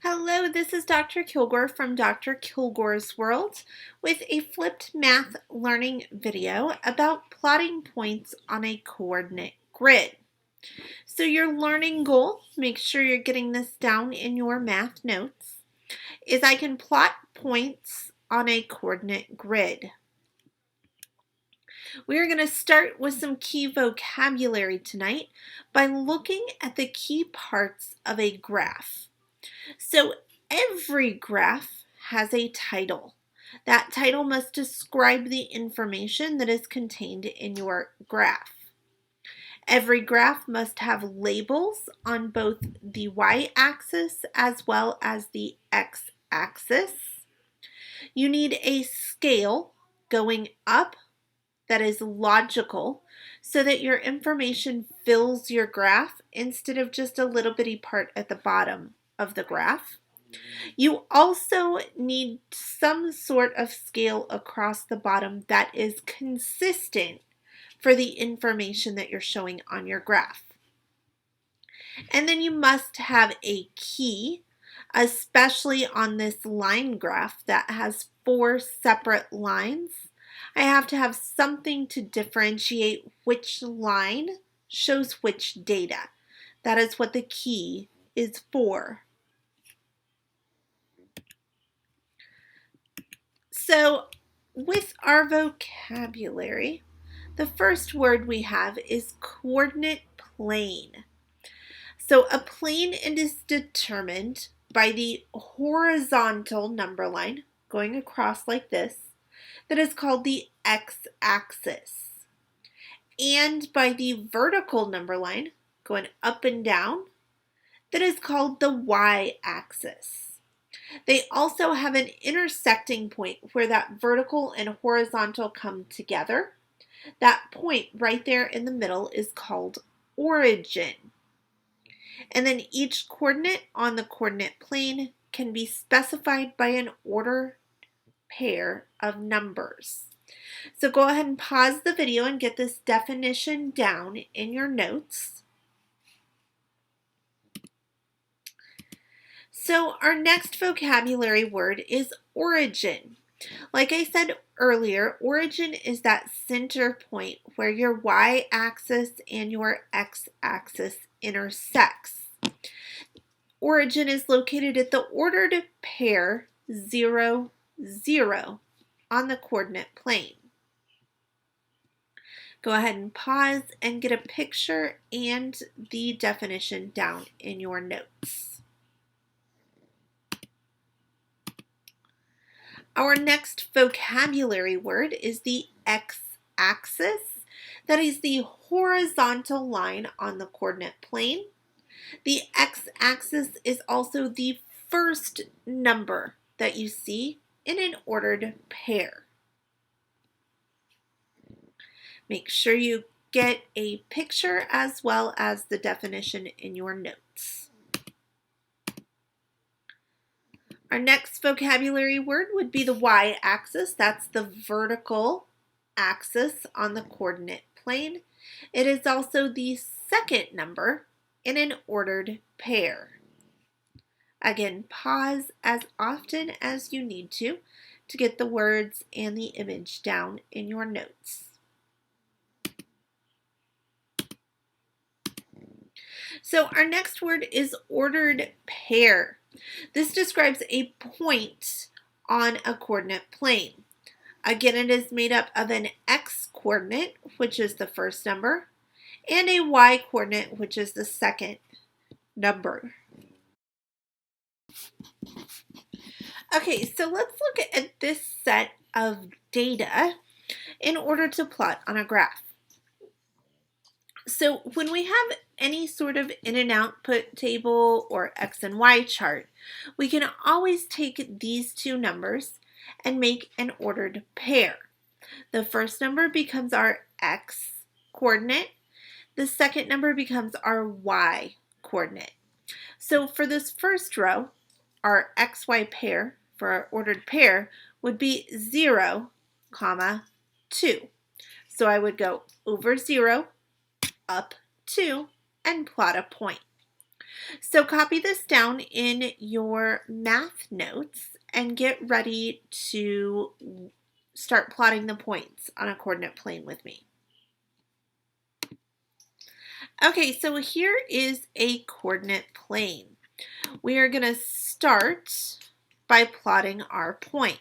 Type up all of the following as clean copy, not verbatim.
Hello, this is Dr. Kilgore from Dr. Kilgore's World with a flipped math learning video about plotting points on a coordinate grid. So your learning goal, make sure you're getting this down in your math notes, is I can plot points on a coordinate grid. We are going to start with some key vocabulary tonight by looking at the key parts of a graph. So every graph has a title. That title must describe the information that is contained in your graph. Every graph must have labels on both the y-axis as well as the x-axis. You need a scale going up that is logical so that your information fills your graph instead of just a little bitty part at the bottom of the graph. You also need some sort of scale across the bottom that is consistent for the information that you're showing on your graph. And then you must have a key, especially on this line graph that has 4 separate lines. I have to have something to differentiate which line shows which data. That is what the key is for. So with our vocabulary, the first word we have is coordinate plane. So a plane is determined by the horizontal number line going across like this, that is called the x-axis, and by the vertical number line going up and down, that is called the y-axis. They also have an intersecting point where that vertical and horizontal come together. That point right there in the middle is called origin. And then each coordinate on the coordinate plane can be specified by an ordered pair of numbers. So go ahead and pause the video and get this definition down in your notes. So our next vocabulary word is origin. Like I said earlier, origin is that center point where your y-axis and your x-axis intersects. Origin is located at the ordered pair 0, 0 on the coordinate plane. Go ahead and pause and get a picture and the definition down in your notes. Our next vocabulary word is the x-axis. That is the horizontal line on the coordinate plane. The x-axis is also the first number that you see in an ordered pair. Make sure you get a picture as well as the definition in your notes. Our next vocabulary word would be the y-axis. That's the vertical axis on the coordinate plane. It is also the second number in an ordered pair. Again, pause as often as you need to get the words and the image down in your notes. So our next word is ordered pair. This describes a point on a coordinate plane. Again, it is made up of an x-coordinate, which is the first number, and a y-coordinate, which is the second number. Okay, so let's look at this set of data in order to plot on a graph. So when we have any sort of in and output table or X and Y chart, we can always take these two numbers and make an ordered pair. The first number becomes our X coordinate. The second number becomes our Y coordinate. So for this first row, our XY pair for our ordered pair would be 0, 2. So I would go over 0, up 2, and plot a point. So copy this down in your math notes and get ready to start plotting the points on a coordinate plane with me. Okay, so here is a coordinate plane. We are going to start by plotting our points.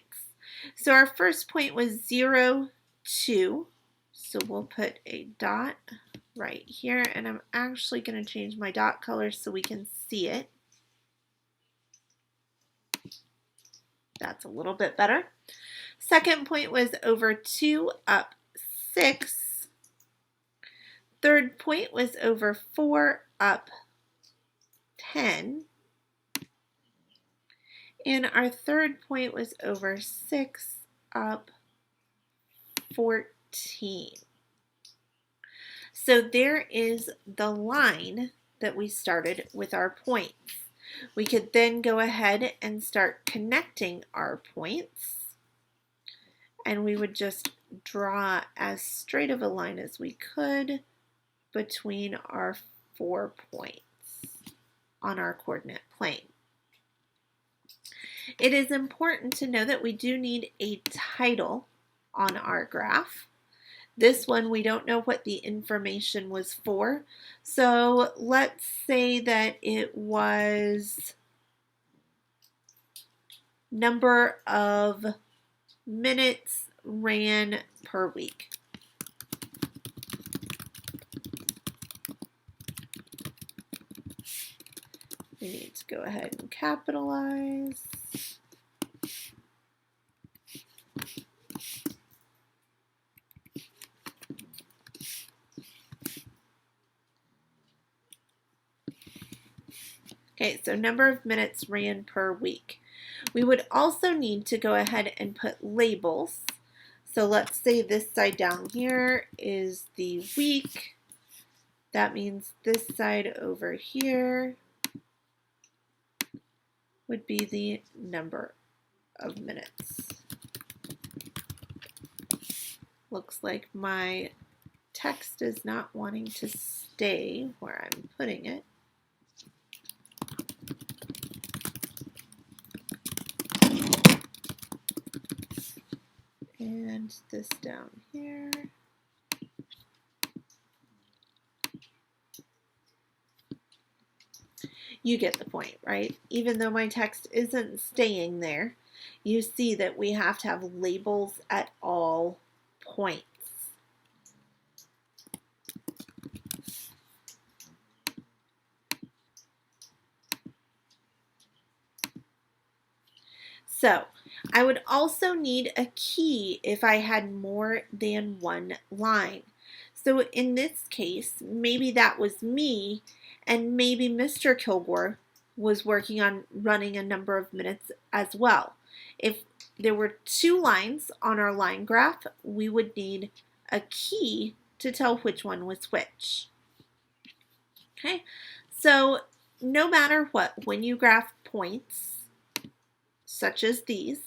So our first point was 0, 2. So we'll put a dot right here, and I'm actually going to change my dot color so we can see it. That's a little bit better. Second point was over 2 up 6. Third point was over 4 up 10. And our third point was over 6 up 14. So there is the line that we started with our points. We could then go ahead and start connecting our points. And we would just draw as straight of a line as we could between our 4 points on our coordinate plane. It is important to know that we do need a title on our graph. This one, we don't know what the information was for. So let's say that it was number of minutes ran per week. We need to go ahead and capitalize. Okay, so number of minutes ran per week. We would also need to go ahead and put labels. So let's say this side down here is the week. That means this side over here would be the number of minutes. Looks like my text is not wanting to stay where I'm putting it. And this down here. You get the point, right? Even though my text isn't staying there, you see that we have to have labels at all points. So I would also need a key if I had more than one line. So in this case, maybe that was me, and maybe Mr. Kilgore was working on running a number of minutes as well. If there were 2 lines on our line graph, we would need a key to tell which one was which. Okay, so no matter what, when you graph points, such as these,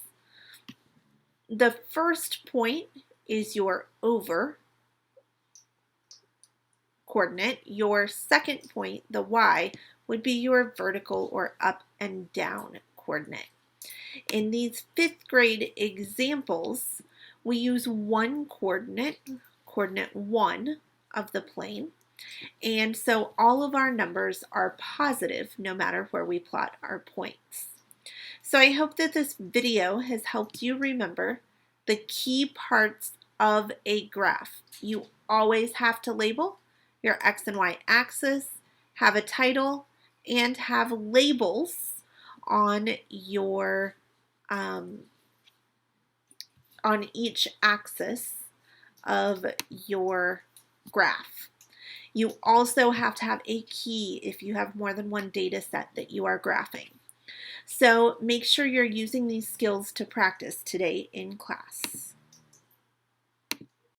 the first point is your over coordinate. Your second point, the y, would be your vertical or up and down coordinate. In these 5th grade examples, we use one coordinate, coordinate 1 of the plane, and so all of our numbers are positive no matter where we plot our points. So I hope that this video has helped you remember the key parts of a graph. You always have to label your X and Y axis, have a title, and have labels on your on each axis of your graph. You also have to have a key if you have more than one data set that you are graphing. So make sure you're using these skills to practice today in class.